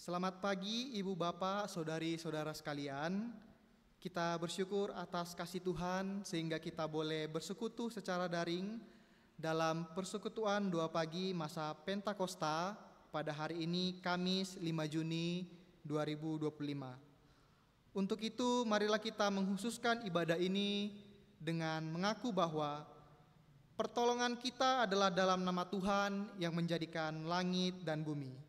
Selamat pagi Ibu Bapak, Saudari-saudara sekalian. Kita bersyukur atas kasih Tuhan sehingga kita boleh bersekutu secara daring dalam persekutuan 2 pagi masa Pentakosta pada hari ini Kamis 5 Juni 2025. Untuk itu marilah kita menghususkan ibadah ini dengan mengaku bahwa pertolongan kita adalah dalam nama Tuhan yang menjadikan langit dan bumi.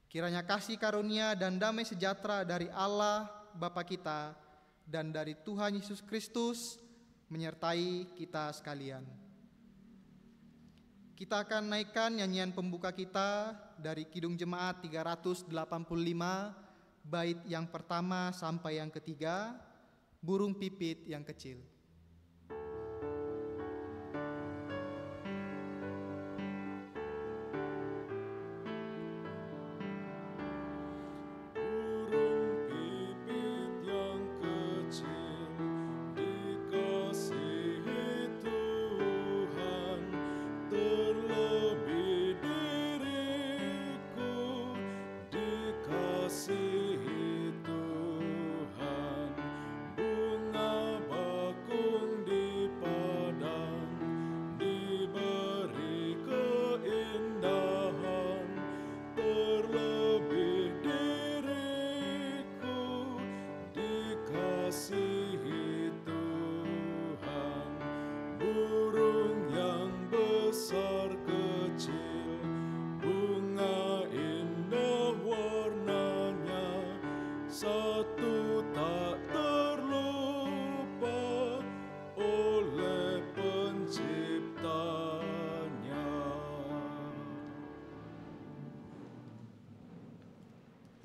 Kiranya kasih karunia dan damai sejahtera dari Allah Bapa kita dan dari Tuhan Yesus Kristus menyertai kita sekalian. Kita akan naikkan nyanyian pembuka kita dari Kidung Jemaat 385, bait yang pertama sampai yang ketiga, Burung Pipit yang Kecil.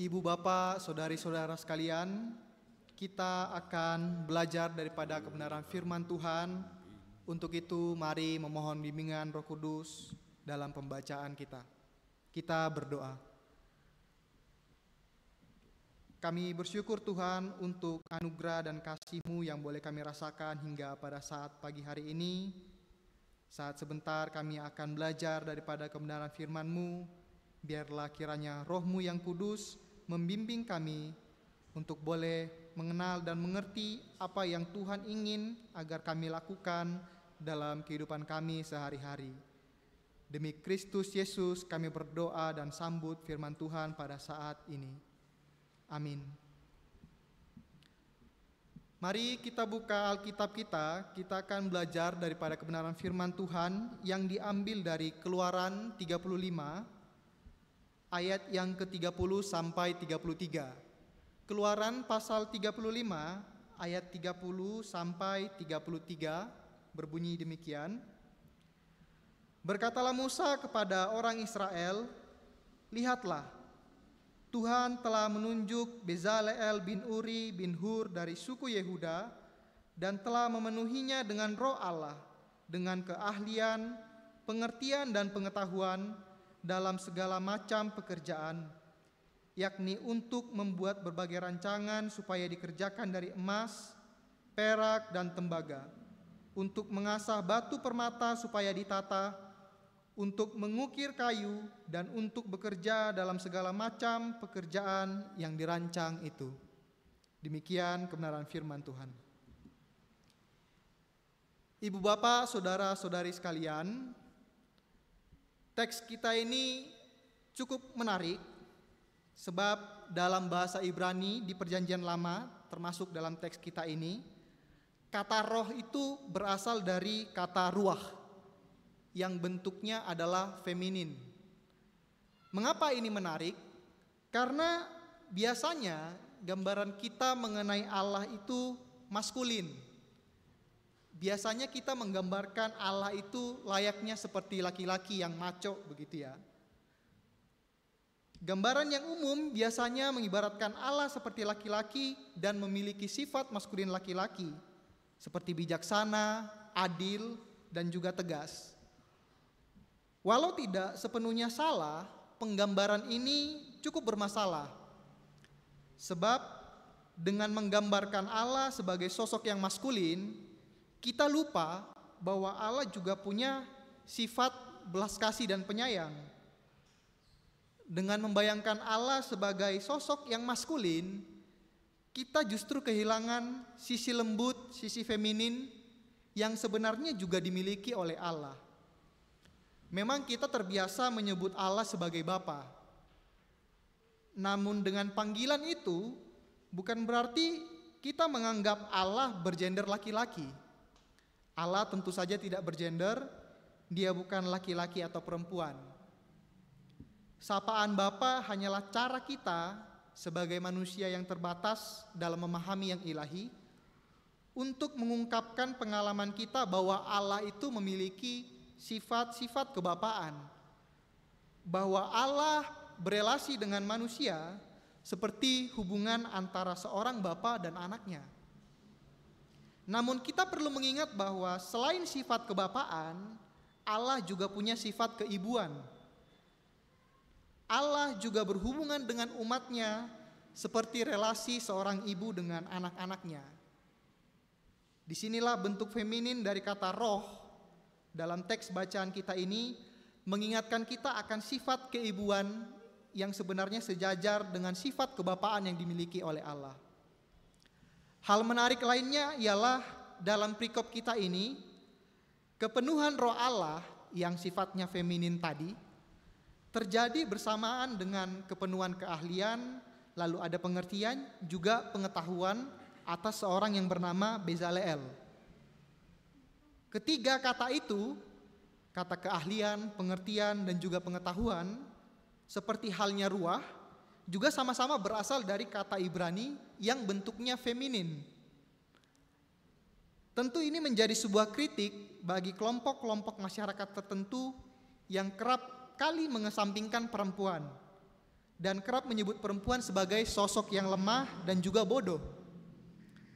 Ibu bapak, saudari-saudara sekalian, kita akan belajar daripada kebenaran firman Tuhan. Untuk itu mari memohon bimbingan Roh Kudus dalam pembacaan kita. Kita berdoa. Kami bersyukur Tuhan untuk anugerah dan kasih-Mu yang boleh kami rasakan hingga pada saat pagi hari ini. Saat sebentar kami akan belajar daripada kebenaran firman-Mu. Biarlah kiranya Roh-Mu yang kudus membimbing kami untuk boleh mengenal dan mengerti apa yang Tuhan ingin agar kami lakukan dalam kehidupan kami sehari-hari. Demi Kristus Yesus kami berdoa dan sambut firman Tuhan pada saat ini. Amin. Mari kita buka Alkitab kita akan belajar daripada kebenaran firman Tuhan yang diambil dari Keluaran 35 ayat yang ke-30 sampai 33. Keluaran pasal 35 ayat 30 sampai 33 berbunyi demikian. Berkatalah Musa kepada orang Israel, "Lihatlah, Tuhan telah menunjuk Bezaleel bin Uri bin Hur dari suku Yehuda dan telah memenuhinya dengan roh Allah, dengan keahlian, pengertian dan pengetahuan dalam segala macam pekerjaan, yakni untuk membuat berbagai rancangan supaya dikerjakan dari emas, perak, dan tembaga, untuk mengasah batu permata supaya ditata, untuk mengukir kayu, dan untuk bekerja dalam segala macam pekerjaan yang dirancang itu." Demikian kebenaran firman Tuhan. Ibu bapak, saudara-saudari sekalian, teks kita ini cukup menarik sebab dalam bahasa Ibrani di Perjanjian Lama, termasuk dalam teks kita ini, kata roh itu berasal dari kata ruah yang bentuknya adalah feminin. Mengapa ini menarik? Karena biasanya gambaran kita mengenai Allah itu maskulin. Biasanya kita menggambarkan Allah itu layaknya seperti laki-laki yang maco begitu ya. Gambaran yang umum biasanya mengibaratkan Allah seperti laki-laki dan memiliki sifat maskulin laki-laki, seperti bijaksana, adil, dan juga tegas. Walau tidak sepenuhnya salah, penggambaran ini cukup bermasalah. Sebab dengan menggambarkan Allah sebagai sosok yang maskulin, kita lupa bahwa Allah juga punya sifat belas kasih dan penyayang. dengan membayangkan Allah sebagai sosok yang maskulin, kita justru kehilangan sisi lembut, sisi feminin yang sebenarnya juga dimiliki oleh Allah. Memang kita terbiasa menyebut Allah sebagai Bapa. Namun dengan panggilan itu bukan berarti kita menganggap Allah bergender laki-laki. Allah tentu saja tidak bergender, dia bukan laki-laki atau perempuan. Sapaan Bapa hanyalah cara kita sebagai manusia yang terbatas dalam memahami yang ilahi untuk mengungkapkan pengalaman kita bahwa Allah itu memiliki sifat-sifat kebapaan, bahwa Allah berelasi dengan manusia seperti hubungan antara seorang bapa dan anaknya. Namun kita perlu mengingat bahwa selain sifat kebapaan, Allah juga punya sifat keibuan. Allah juga berhubungan dengan umatnya seperti relasi seorang ibu dengan anak-anaknya. Disinilah bentuk feminin dari kata roh dalam teks bacaan kita ini mengingatkan kita akan sifat keibuan yang sebenarnya sejajar dengan sifat kebapaan yang dimiliki oleh Allah. Hal menarik lainnya ialah dalam perikop kita ini, kepenuhan roh Allah yang sifatnya feminin tadi terjadi bersamaan dengan kepenuhan keahlian, lalu ada pengertian, juga pengetahuan atas seorang yang bernama Bezaleel. Ketiga kata itu, kata keahlian, pengertian, dan juga pengetahuan, seperti halnya ruah, juga sama-sama berasal dari kata Ibrani yang bentuknya feminin. Tentu ini menjadi sebuah kritik bagi kelompok-kelompok masyarakat tertentu yang kerap kali mengesampingkan perempuan dan kerap menyebut perempuan sebagai sosok yang lemah dan juga bodoh.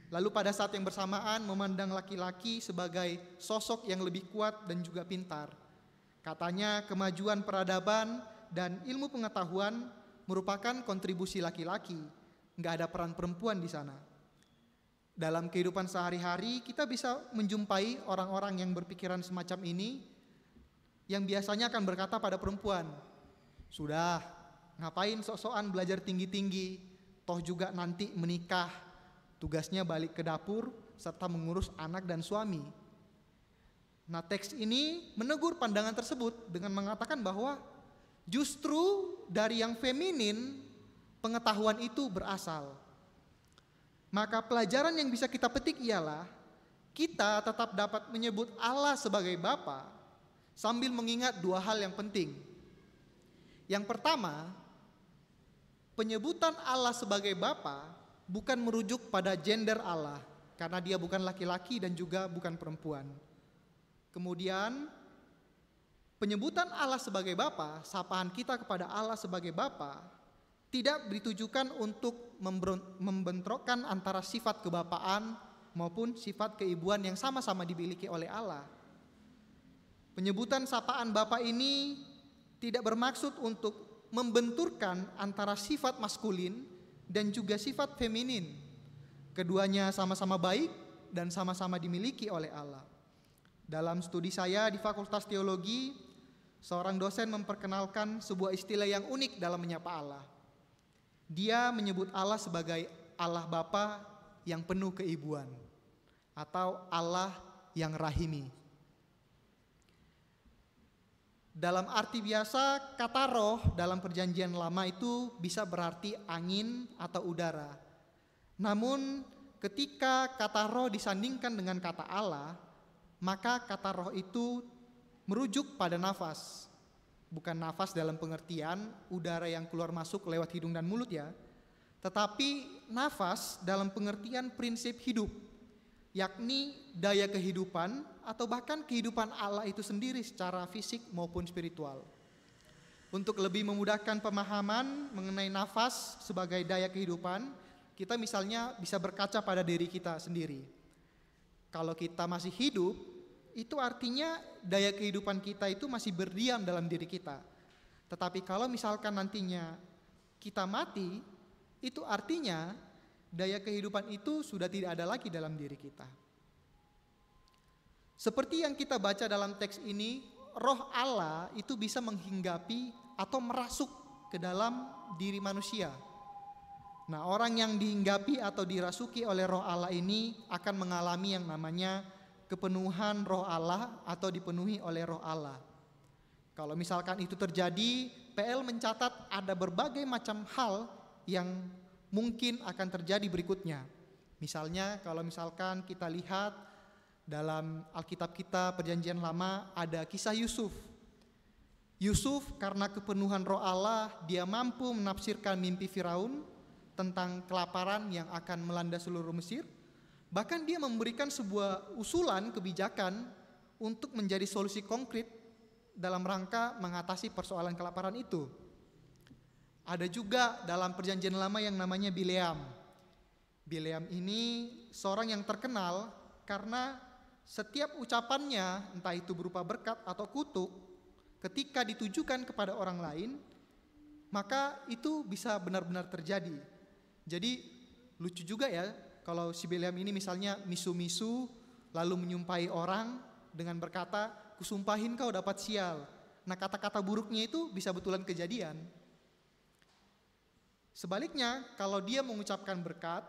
Lalu pada saat yang bersamaan memandang laki-laki sebagai sosok yang lebih kuat dan juga pintar. Katanya kemajuan peradaban dan ilmu pengetahuan merupakan kontribusi laki-laki, nggak ada peran perempuan di sana. Dalam kehidupan sehari-hari kita bisa menjumpai orang-orang yang berpikiran semacam ini, yang biasanya akan berkata pada perempuan, sudah, ngapain sok-sokan belajar tinggi-tinggi, toh juga nanti menikah, tugasnya balik ke dapur serta mengurus anak dan suami. Nah, teks ini menegur pandangan tersebut dengan mengatakan bahwa justru dari yang feminin pengetahuan itu berasal. Maka pelajaran yang bisa kita petik ialah kita tetap dapat menyebut Allah sebagai Bapa sambil mengingat dua hal yang penting. Yang pertama, penyebutan Allah sebagai Bapa bukan merujuk pada gender Allah, karena dia bukan laki-laki dan juga bukan perempuan. Kemudian, penyebutan Allah sebagai Bapa, sapaan kita kepada Allah sebagai Bapa, tidak ditujukan untuk membentrokkan antara sifat kebapaan maupun sifat keibuan yang sama-sama dimiliki oleh Allah. Penyebutan sapaan Bapa ini tidak bermaksud untuk membenturkan antara sifat maskulin dan juga sifat feminin. Keduanya sama-sama baik dan sama-sama dimiliki oleh Allah. Dalam studi saya di Fakultas Teologi, seorang dosen memperkenalkan sebuah istilah yang unik dalam menyapa Allah. Dia menyebut Allah sebagai Allah Bapa yang penuh keibuan atau Allah yang rahimi. Dalam arti biasa, kata roh dalam perjanjian lama itu bisa berarti angin atau udara. Namun ketika kata roh disandingkan dengan kata Allah, maka kata roh itu merujuk pada nafas. Bukan nafas dalam pengertian udara yang keluar masuk lewat hidung dan mulut ya, tetapi nafas dalam pengertian prinsip hidup, yakni daya kehidupan atau bahkan kehidupan Allah itu sendiri secara fisik maupun spiritual. Untuk lebih memudahkan pemahaman mengenai nafas sebagai daya kehidupan, kita misalnya bisa berkaca pada diri kita sendiri. Kalau kita masih hidup, itu artinya daya kehidupan kita itu masih berdiam dalam diri kita. Tetapi kalau misalkan nantinya kita mati, itu artinya daya kehidupan itu sudah tidak ada lagi dalam diri kita. Seperti yang kita baca dalam teks ini, roh Allah itu bisa menghinggapi atau merasuk ke dalam diri manusia. Nah, orang yang dihinggapi atau dirasuki oleh Roh Allah ini akan mengalami yang namanya kepenuhan Roh Allah atau dipenuhi oleh Roh Allah. Kalau misalkan itu terjadi, PL mencatat ada berbagai macam hal yang mungkin akan terjadi berikutnya. Misalnya kalau misalkan kita lihat dalam Alkitab kita Perjanjian Lama ada kisah Yusuf. Yusuf karena kepenuhan Roh Allah, dia mampu menafsirkan mimpi Firaun tentang kelaparan yang akan melanda seluruh Mesir. Bahkan dia memberikan sebuah usulan kebijakan untuk menjadi solusi konkret dalam rangka mengatasi persoalan kelaparan itu. Ada juga dalam Perjanjian Lama yang namanya Bileam. Bileam ini seorang yang terkenal karena setiap ucapannya, entah itu berupa berkat atau kutuk, ketika ditujukan kepada orang lain, maka itu bisa benar-benar terjadi. Jadi lucu juga ya kalau si Bileam ini misalnya misu-misu lalu menyumpahi orang dengan berkata, kusumpahin kau dapat sial. Nah, kata-kata buruknya itu bisa betulan kejadian. Sebaliknya, kalau dia mengucapkan berkat,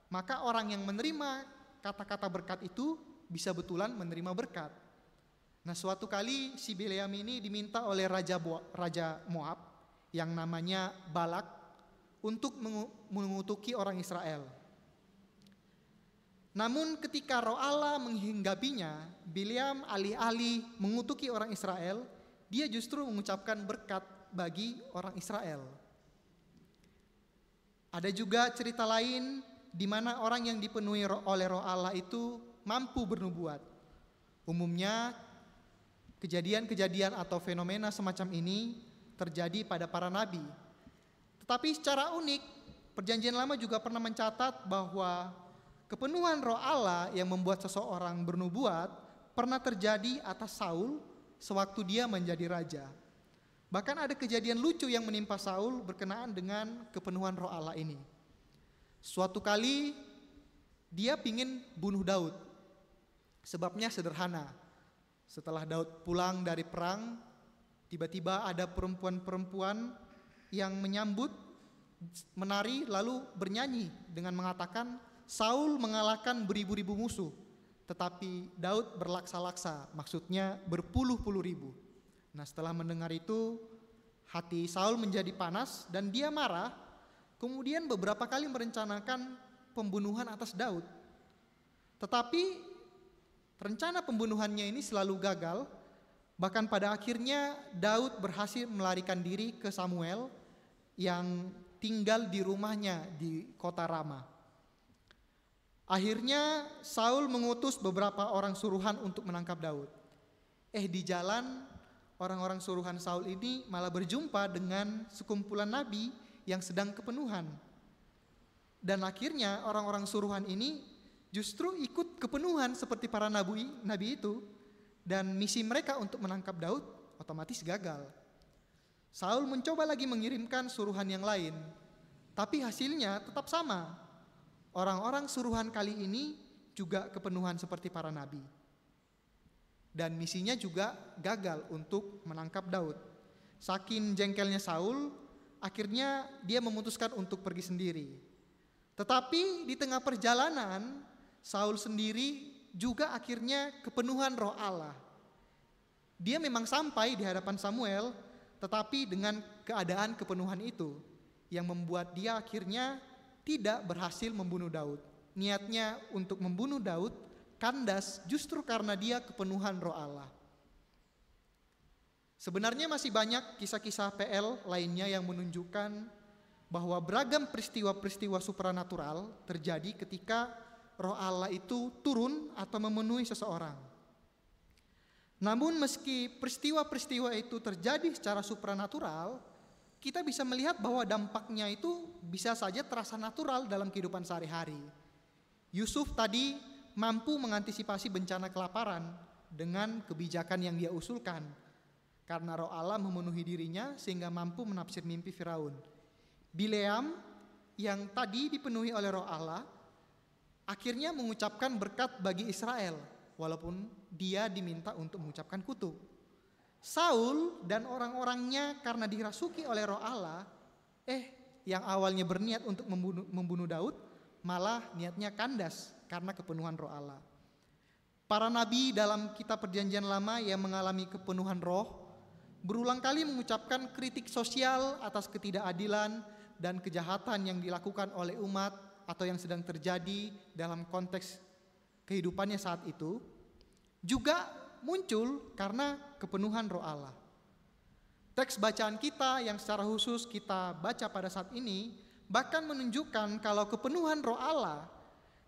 maka orang yang menerima kata-kata berkat itu bisa betulan menerima berkat. Nah, suatu kali si Bileam ini diminta oleh Raja Moab yang namanya Balak untuk mengutuki orang Israel. Namun ketika Roh Allah menghinggapinya, Bileam alih-alih mengutuki orang Israel, dia justru mengucapkan berkat bagi orang Israel. Ada juga cerita lain di mana orang yang dipenuhi oleh Roh Allah itu mampu bernubuat. Umumnya kejadian-kejadian atau fenomena semacam ini terjadi pada para nabi. Tetapi secara unik, Perjanjian Lama juga pernah mencatat bahwa kepenuhan Roh Allah yang membuat seseorang bernubuat pernah terjadi atas Saul sewaktu dia menjadi raja. Bahkan ada kejadian lucu yang menimpa Saul berkenaan dengan kepenuhan Roh Allah ini. Suatu kali dia ingin bunuh Daud. Sebabnya sederhana. Setelah Daud pulang dari perang, tiba-tiba ada perempuan-perempuan yang menyambut, menari lalu bernyanyi dengan mengatakan Saul mengalahkan beribu-ribu musuh, tetapi Daud berlaksa-laksa, maksudnya berpuluh-puluh ribu. Nah, setelah mendengar itu, hati Saul menjadi panas dan dia marah, kemudian beberapa kali merencanakan pembunuhan atas Daud. Tetapi rencana pembunuhannya ini selalu gagal. Bahkan pada akhirnya Daud berhasil melarikan diri ke Samuel yang tinggal di rumahnya di kota Rama. Akhirnya Saul mengutus beberapa orang suruhan untuk menangkap Daud. Di jalan orang-orang suruhan Saul ini malah berjumpa dengan sekumpulan nabi yang sedang kepenuhan. Dan akhirnya orang-orang suruhan ini justru ikut kepenuhan seperti para nabi itu. Dan misi mereka untuk menangkap Daud otomatis gagal. Saul mencoba lagi mengirimkan suruhan yang lain, tapi hasilnya tetap sama. Orang-orang suruhan kali ini juga kepenuhan seperti para nabi. Dan misinya juga gagal untuk menangkap Daud. Saking jengkelnya Saul, akhirnya dia memutuskan untuk pergi sendiri. Tetapi di tengah perjalanan, Saul sendiri juga akhirnya kepenuhan Roh Allah. Dia memang sampai di hadapan Samuel, tetapi dengan keadaan kepenuhan itu yang membuat dia akhirnya tidak berhasil membunuh Daud. Niatnya untuk membunuh Daud kandas justru karena dia kepenuhan Roh Allah. Sebenarnya masih banyak kisah-kisah PL lainnya yang menunjukkan bahwa beragam peristiwa-peristiwa supranatural terjadi ketika Roh Allah itu turun atau memenuhi seseorang. Namun meski peristiwa-peristiwa itu terjadi secara supranatural, kita bisa melihat bahwa dampaknya itu bisa saja terasa natural dalam kehidupan sehari-hari. Yusuf tadi mampu mengantisipasi bencana kelaparan dengan kebijakan yang dia usulkan, karena Roh Allah memenuhi dirinya sehingga mampu menafsir mimpi Firaun. Bileam yang tadi dipenuhi oleh Roh Allah akhirnya mengucapkan berkat bagi Israel, walaupun dia diminta untuk mengucapkan kutuk. Saul dan orang-orangnya karena dirasuki oleh Roh Allah, yang awalnya berniat untuk membunuh Daud, malah niatnya kandas karena kepenuhan Roh Allah. Para nabi dalam kitab Perjanjian Lama yang mengalami kepenuhan Roh berulang kali mengucapkan kritik sosial atas ketidakadilan dan kejahatan yang dilakukan oleh umat atau yang sedang terjadi dalam konteks kehidupannya saat itu, juga muncul karena kepenuhan Roh Allah. Teks bacaan kita yang secara khusus kita baca pada saat ini bahkan menunjukkan kalau kepenuhan Roh Allah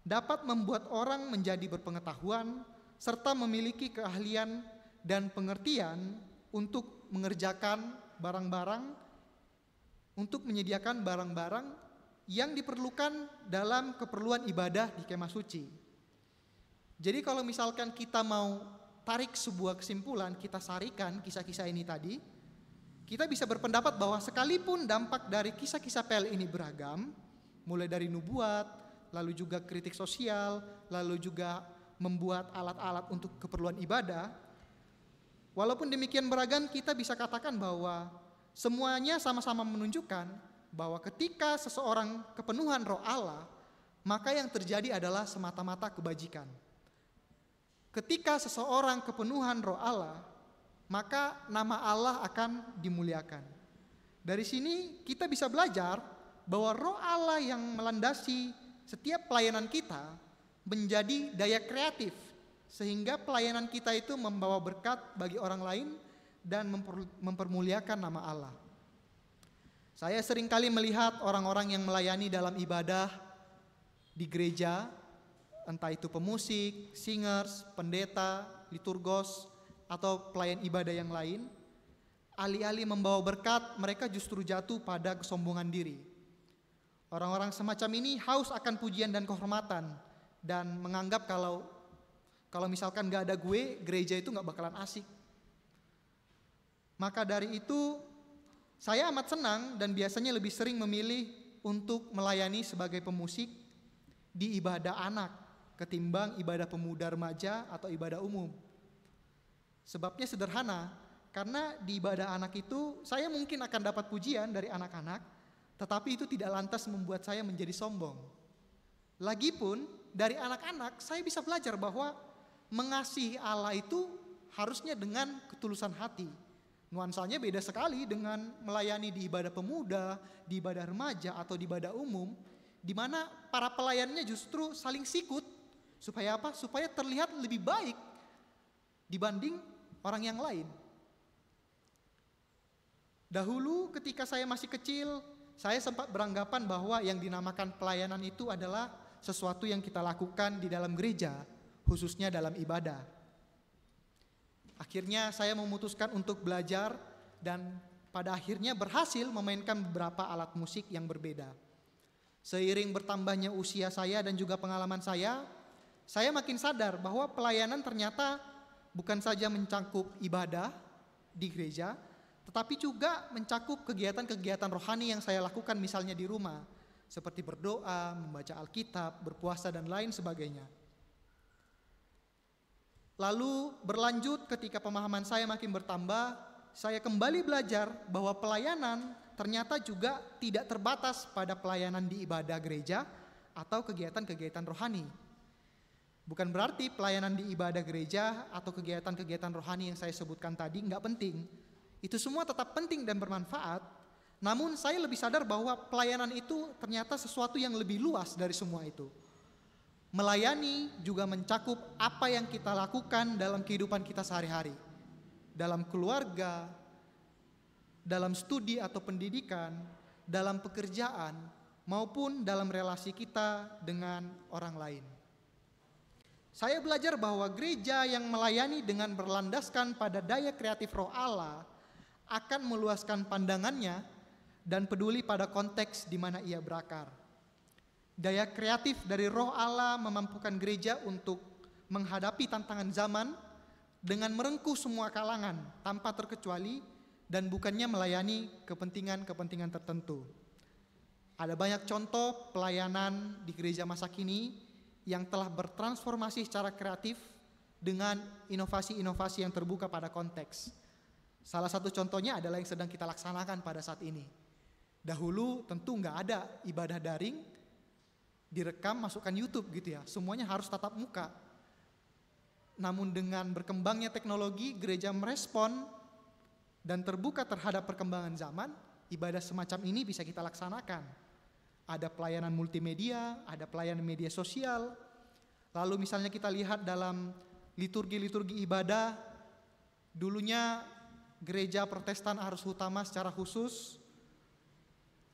dapat membuat orang menjadi berpengetahuan serta memiliki keahlian dan pengertian untuk mengerjakan barang-barang, untuk menyediakan barang-barang yang diperlukan dalam keperluan ibadah di kemah suci. Jadi kalau misalkan kita mau tarik sebuah kesimpulan, kita sarikan kisah-kisah ini tadi, kita bisa berpendapat bahwa sekalipun dampak dari kisah-kisah PL ini beragam, mulai dari nubuat, lalu juga kritik sosial, lalu juga membuat alat-alat untuk keperluan ibadah, walaupun demikian beragam, kita bisa katakan bahwa semuanya sama-sama menunjukkan bahwa ketika seseorang kepenuhan Roh Allah, maka yang terjadi adalah semata-mata kebajikan. Ketika seseorang kepenuhan Roh Allah, maka nama Allah akan dimuliakan. Dari sini kita bisa belajar bahwa Roh Allah yang melandasi setiap pelayanan kita menjadi daya kreatif, sehingga pelayanan kita itu membawa berkat bagi orang lain dan mempermuliakan nama Allah. Saya seringkali melihat orang-orang yang melayani dalam ibadah di gereja, entah itu pemusik, singers, pendeta, liturgos, atau pelayan ibadah yang lain, alih-alih membawa berkat, mereka justru jatuh pada kesombongan diri. Orang-orang semacam ini haus akan pujian dan kehormatan dan menganggap kalau misalkan gak ada gue, gereja itu gak bakalan asik. Maka dari itu, saya amat senang dan biasanya lebih sering memilih untuk melayani sebagai pemusik di ibadah anak ketimbang ibadah pemuda remaja atau ibadah umum. Sebabnya sederhana, karena di ibadah anak itu saya mungkin akan dapat pujian dari anak-anak, tetapi itu tidak lantas membuat saya menjadi sombong. Lagipun dari anak-anak saya bisa belajar bahwa mengasihi Allah itu harusnya dengan ketulusan hati. Nuansanya beda sekali dengan melayani di ibadah pemuda, di ibadah remaja, atau di ibadah umum, di mana para pelayannya justru saling sikut. Supaya apa? Supaya terlihat lebih baik dibanding orang yang lain. Dahulu ketika saya masih kecil, saya sempat beranggapan bahwa yang dinamakan pelayanan itu adalah sesuatu yang kita lakukan di dalam gereja, khususnya dalam ibadah. Akhirnya saya memutuskan untuk belajar dan pada akhirnya berhasil memainkan beberapa alat musik yang berbeda. Seiring bertambahnya usia saya dan juga pengalaman saya makin sadar bahwa pelayanan ternyata bukan saja mencakup ibadah di gereja, tetapi juga mencakup kegiatan-kegiatan rohani yang saya lakukan misalnya di rumah, seperti berdoa, membaca Alkitab, berpuasa dan lain sebagainya. Lalu berlanjut ketika pemahaman saya makin bertambah, saya kembali belajar bahwa pelayanan ternyata juga tidak terbatas pada pelayanan di ibadah gereja atau kegiatan-kegiatan rohani. Bukan berarti pelayanan di ibadah gereja atau kegiatan-kegiatan rohani yang saya sebutkan tadi nggak penting. Itu semua tetap penting dan bermanfaat. Namun saya lebih sadar bahwa pelayanan itu ternyata sesuatu yang lebih luas dari semua itu. Melayani juga mencakup apa yang kita lakukan dalam kehidupan kita sehari-hari. Dalam keluarga, dalam studi atau pendidikan, dalam pekerjaan, maupun dalam relasi kita dengan orang lain. Saya belajar bahwa gereja yang melayani dengan berlandaskan pada daya kreatif Roh Allah akan meluaskan pandangannya dan peduli pada konteks di mana ia berakar. Daya kreatif dari Roh Allah memampukan gereja untuk menghadapi tantangan zaman dengan merengkuh semua kalangan tanpa terkecuali dan bukannya melayani kepentingan-kepentingan tertentu. Ada banyak contoh pelayanan di gereja masa kini yang telah bertransformasi secara kreatif dengan inovasi-inovasi yang terbuka pada konteks. Salah satu contohnya adalah yang sedang kita laksanakan pada saat ini. Dahulu tentu nggak ada ibadah daring, direkam, masukkan YouTube gitu ya. Semuanya harus tatap muka. Namun dengan berkembangnya teknologi, gereja merespon dan terbuka terhadap perkembangan zaman, ibadah semacam ini bisa kita laksanakan. Ada pelayanan multimedia, ada pelayanan media sosial. Lalu misalnya kita lihat dalam liturgi-liturgi ibadah, dulunya gereja Protestan Arus Utama secara khusus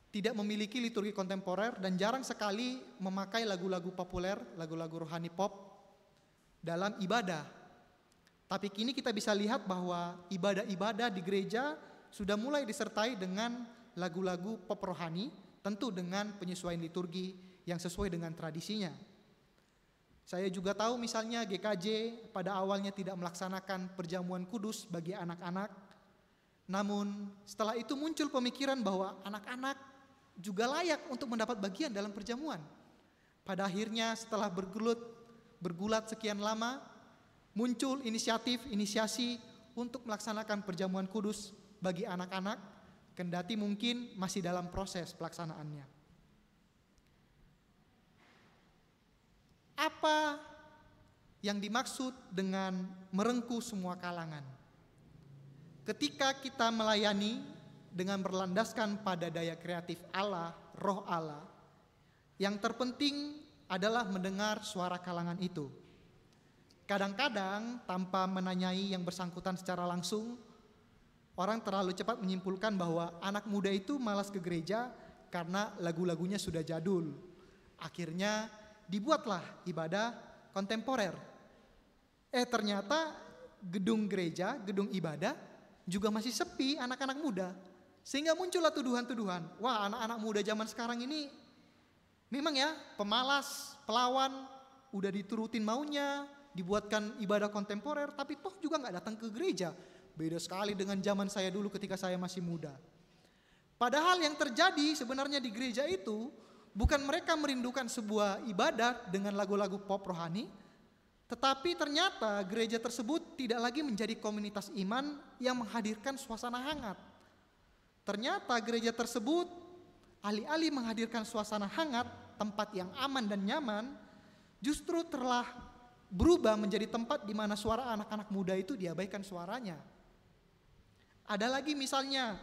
tidak memiliki liturgi kontemporer dan jarang sekali memakai lagu-lagu populer, lagu-lagu rohani pop dalam ibadah. Tapi kini kita bisa lihat bahwa ibadah-ibadah di gereja sudah mulai disertai dengan lagu-lagu pop rohani, tentu dengan penyesuaian liturgi yang sesuai dengan tradisinya. Saya juga tahu misalnya GKJ pada awalnya tidak melaksanakan perjamuan kudus bagi anak-anak. Namun setelah itu muncul pemikiran bahwa anak-anak juga layak untuk mendapat bagian dalam perjamuan. Pada akhirnya setelah bergulat sekian lama, muncul inisiasi untuk melaksanakan perjamuan kudus bagi anak-anak, kendati mungkin masih dalam proses pelaksanaannya. Apa yang dimaksud dengan merengkuh semua kalangan? Ketika kita melayani dengan berlandaskan pada daya kreatif Allah, roh Allah, yang terpenting adalah mendengar suara kalangan itu. Kadang-kadang tanpa menanyai yang bersangkutan secara langsung, orang terlalu cepat menyimpulkan bahwa anak muda itu malas ke gereja karena lagu-lagunya sudah jadul. Akhirnya dibuatlah ibadah kontemporer. Ternyata gedung gereja, gedung ibadah juga masih sepi anak-anak muda. Sehingga muncullah tuduhan-tuduhan, wah anak-anak muda zaman sekarang ini memang ya pemalas, pelawan, udah diturutin maunya, dibuatkan ibadah kontemporer, tapi toh juga gak datang ke gereja. Beda sekali dengan zaman saya dulu ketika saya masih muda. Padahal yang terjadi sebenarnya di gereja itu bukan mereka merindukan sebuah ibadah dengan lagu-lagu pop rohani, tetapi ternyata gereja tersebut tidak lagi menjadi komunitas iman yang menghadirkan suasana hangat. Ternyata gereja tersebut alih-alih menghadirkan suasana hangat, tempat yang aman dan nyaman, justru telah berubah menjadi tempat di mana suara anak-anak muda itu diabaikan suaranya. Ada lagi misalnya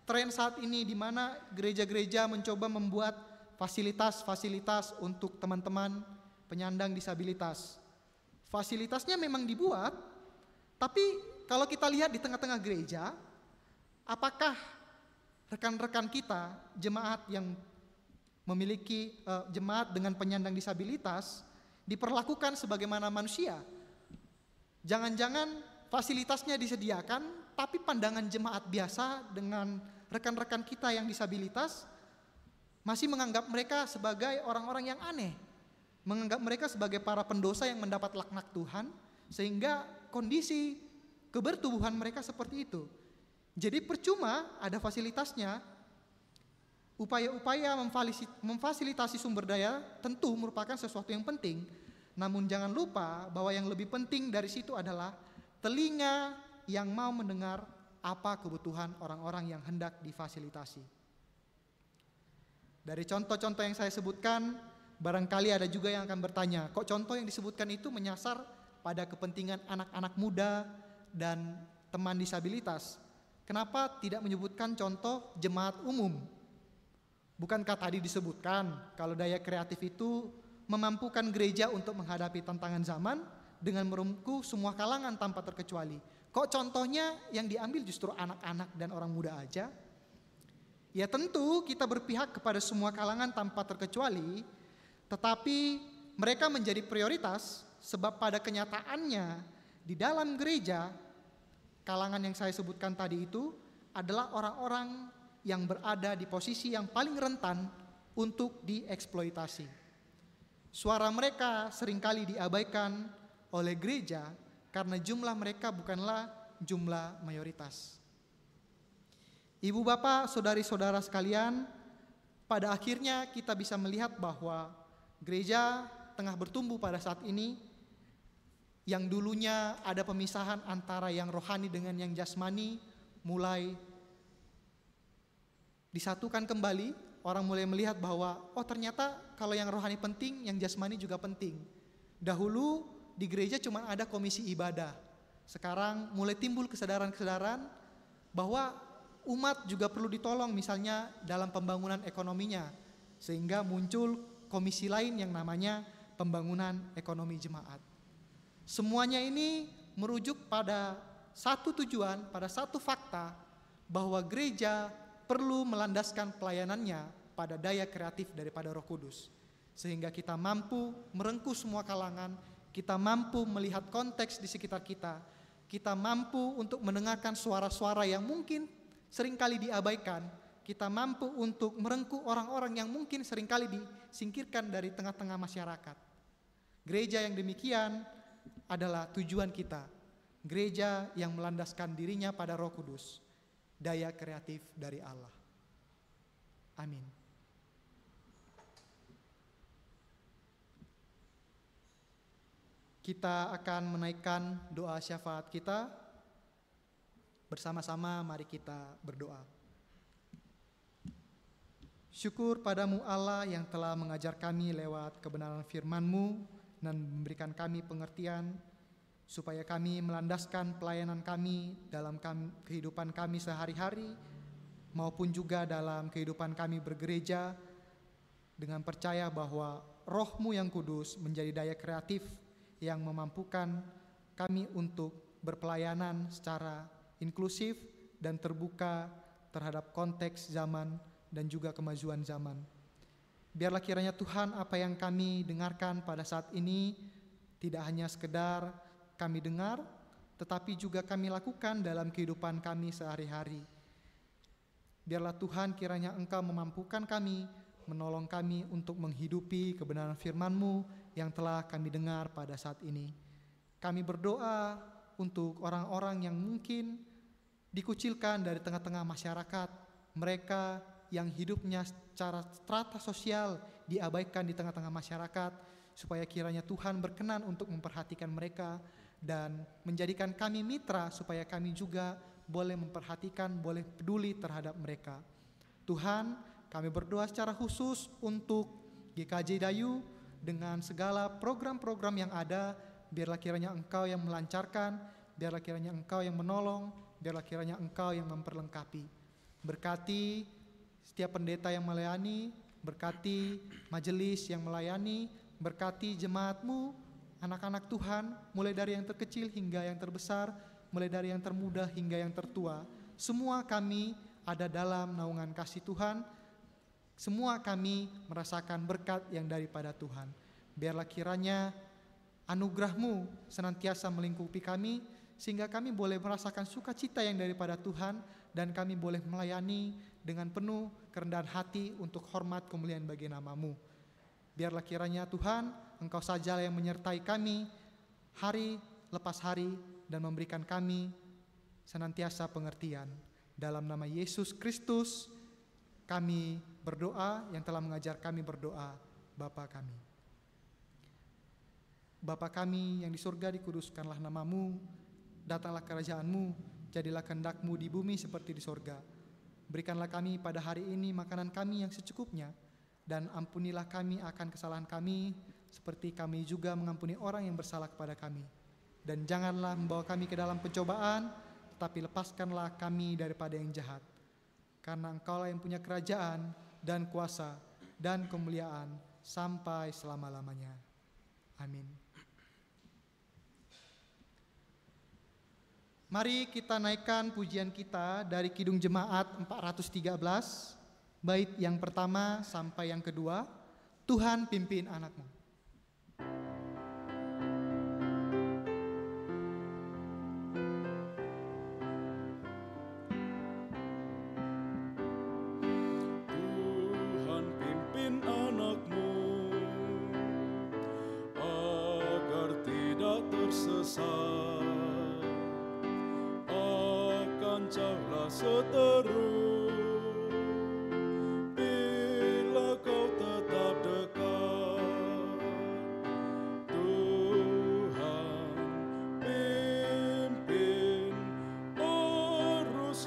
tren saat ini di mana gereja-gereja mencoba membuat fasilitas-fasilitas untuk teman-teman penyandang disabilitas. Fasilitasnya memang dibuat, tapi kalau kita lihat di tengah-tengah gereja, apakah rekan-rekan kita, jemaat yang memiliki jemaat dengan penyandang disabilitas diperlakukan sebagaimana manusia? Jangan-jangan fasilitasnya disediakan, tapi pandangan jemaat biasa dengan rekan-rekan kita yang disabilitas masih menganggap mereka sebagai orang-orang yang aneh, menganggap mereka sebagai para pendosa yang mendapat laknat Tuhan, sehingga kondisi kebertubuhan mereka seperti itu. Jadi percuma ada fasilitasnya. Upaya-upaya memfasilitasi sumber daya tentu merupakan sesuatu yang penting. Namun jangan lupa bahwa yang lebih penting dari situ adalah telinga yang mau mendengar apa kebutuhan orang-orang yang hendak difasilitasi. Dari contoh-contoh yang saya sebutkan, barangkali ada juga yang akan bertanya, kok contoh yang disebutkan itu menyasar pada kepentingan anak-anak muda dan teman disabilitas? Kenapa tidak menyebutkan contoh jemaat umum? Bukankah tadi disebutkan kalau daya kreatif itu memampukan gereja untuk menghadapi tantangan zaman dengan merengkuh semua kalangan tanpa terkecuali? Kok contohnya yang diambil justru anak-anak dan orang muda aja? Ya tentu kita berpihak kepada semua kalangan tanpa terkecuali, tetapi mereka menjadi prioritas sebab pada kenyataannya di dalam gereja, kalangan yang saya sebutkan tadi itu adalah orang-orang yang berada di posisi yang paling rentan untuk dieksploitasi. Suara mereka seringkali diabaikan oleh gereja karena jumlah mereka bukanlah jumlah mayoritas. Ibu bapak, saudari-saudara sekalian, pada akhirnya kita bisa melihat bahwa gereja tengah bertumbuh pada saat ini. Yang dulunya ada pemisahan antara yang rohani dengan yang jasmani mulai disatukan kembali, orang mulai melihat bahwa oh ternyata kalau yang rohani penting, yang jasmani juga penting. Dahulu di gereja cuma ada komisi ibadah. Sekarang mulai timbul kesadaran-kesadaran bahwa umat juga perlu ditolong, misalnya dalam pembangunan ekonominya, sehingga muncul komisi lain yang namanya pembangunan ekonomi jemaat. Semuanya ini merujuk pada satu tujuan, pada satu fakta, bahwa gereja perlu melandaskan pelayanannya pada daya kreatif daripada Roh Kudus, sehingga kita mampu merengkuh semua kalangan, kita mampu melihat konteks di sekitar kita, kita mampu untuk mendengarkan suara-suara yang mungkin seringkali diabaikan, kita mampu untuk merengkuh orang-orang yang mungkin seringkali disingkirkan dari tengah-tengah masyarakat. Gereja yang demikian adalah tujuan kita, gereja yang melandaskan dirinya pada Roh Kudus, daya kreatif dari Allah. Amin. Kita akan menaikkan doa syafaat kita. Bersama-sama mari kita berdoa. Syukur padamu Allah yang telah mengajar kami lewat kebenaran firman-Mu dan memberikan kami pengertian supaya kami melandaskan pelayanan kami dalam kehidupan kami sehari-hari maupun juga dalam kehidupan kami bergereja dengan percaya bahwa Roh-Mu yang kudus menjadi daya kreatif yang memampukan kami untuk berpelayanan secara inklusif dan terbuka terhadap konteks zaman dan juga kemajuan zaman. Biarlah kiranya Tuhan apa yang kami dengarkan pada saat ini tidak hanya sekedar kami dengar, tetapi juga kami lakukan dalam kehidupan kami sehari-hari. Biarlah Tuhan kiranya Engkau memampukan kami, menolong kami untuk menghidupi kebenaran firman-Mu yang telah kami dengar pada saat ini. Kami berdoa untuk orang-orang yang mungkin dikucilkan dari tengah-tengah masyarakat, mereka yang hidupnya secara strata sosial diabaikan di tengah-tengah masyarakat, supaya kiranya Tuhan berkenan untuk memperhatikan mereka dan menjadikan kami mitra supaya kami juga boleh memperhatikan, boleh peduli terhadap mereka. Tuhan, kami berdoa secara khusus untuk GKJ Dayu dengan segala program-program yang ada, biarlah kiranya Engkau yang melancarkan, biarlah kiranya Engkau yang menolong, biarlah kiranya Engkau yang memperlengkapi. Berkati setiap pendeta yang melayani, berkati majelis yang melayani, berkati jemaat-Mu, anak-anak Tuhan, mulai dari yang terkecil hingga yang terbesar, mulai dari yang termuda hingga yang tertua. Semua kami ada dalam naungan kasih Tuhan. Semua kami merasakan berkat yang daripada Tuhan. Biarlah kiranya anugerah-Mu senantiasa melingkupi kami, sehingga kami boleh merasakan sukacita yang daripada Tuhan, dan kami boleh melayani dengan penuh kerendahan hati untuk hormat kemuliaan bagi nama-Mu. Biarlah kiranya Tuhan, Engkau saja yang menyertai kami hari lepas hari dan memberikan kami senantiasa pengertian. Dalam nama Yesus Kristus kami berdoa, yang telah mengajar kami berdoa, Bapa kami. Bapa kami yang di surga, dikuduskanlah nama-Mu, datanglah kerajaan-Mu, jadilah kehendak-Mu di bumi seperti di surga. Berikanlah kami pada hari ini makanan kami yang secukupnya, dan ampunilah kami akan kesalahan kami, seperti kami juga mengampuni orang yang bersalah kepada kami. Dan janganlah membawa kami ke dalam pencobaan, tetapi lepaskanlah kami daripada yang jahat. Karena Engkaulah yang punya kerajaan dan kuasa dan kemuliaan sampai selama-lamanya. Amin. Mari kita naikkan pujian kita dari Kidung Jemaat 413, bait yang pertama sampai yang kedua. Tuhan pimpin anak-Mu. Akan jauhlah seteru bila kau tetap dekat. Tuhan pimpin arus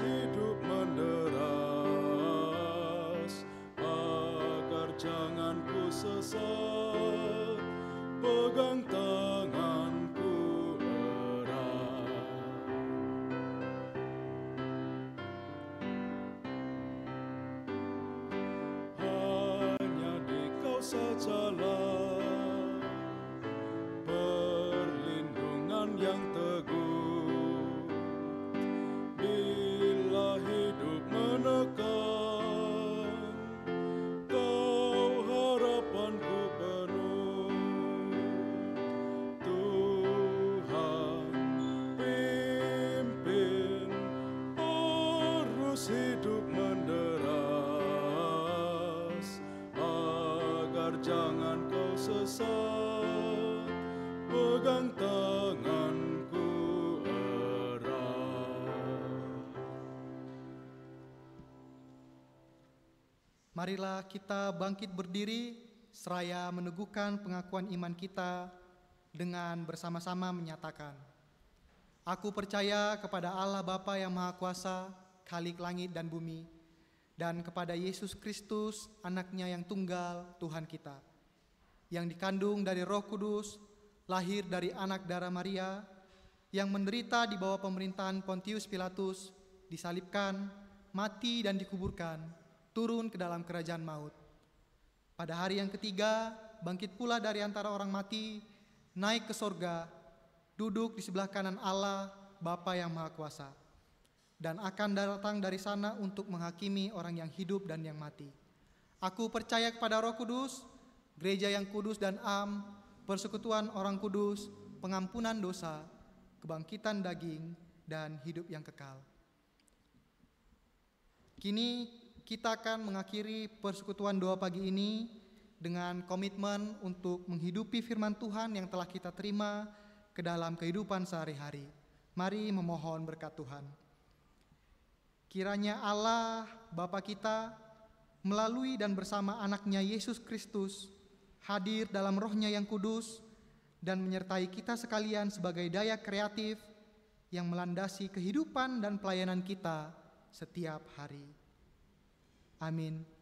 sajalah perlindungan yang teguh. Bila hidup menekan, Kau harapanku penuh. Tuhan, pimpin arus hidup menderas, agar jangan Kau sesat, pegang tanganku erat. Marilah kita bangkit berdiri seraya meneguhkan pengakuan iman kita dengan bersama-sama menyatakan, Aku percaya kepada Allah Bapa yang Maha Kuasa, Khalik langit dan bumi, dan kepada Yesus Kristus, Anaknya yang tunggal, Tuhan kita, yang dikandung dari Roh Kudus, lahir dari anak darah Maria, yang menderita di bawah pemerintahan Pontius Pilatus, disalibkan, mati dan dikuburkan, turun ke dalam kerajaan maut. Pada hari yang ketiga, bangkit pula dari antara orang mati, naik ke sorga, duduk di sebelah kanan Allah, Bapa yang Maha Kuasa, dan akan datang dari sana untuk menghakimi orang yang hidup dan yang mati. Aku percaya kepada Roh Kudus, gereja yang kudus dan am, persekutuan orang kudus, pengampunan dosa, kebangkitan daging, dan hidup yang kekal. Kini kita akan mengakhiri persekutuan doa pagi ini dengan komitmen untuk menghidupi firman Tuhan yang telah kita terima ke dalam kehidupan sehari-hari. Mari memohon berkat Tuhan. Kiranya Allah Bapa kita melalui dan bersama anaknya Yesus Kristus hadir dalam rohnya yang kudus dan menyertai kita sekalian sebagai daya kreatif yang melandasi kehidupan dan pelayanan kita setiap hari. Amin.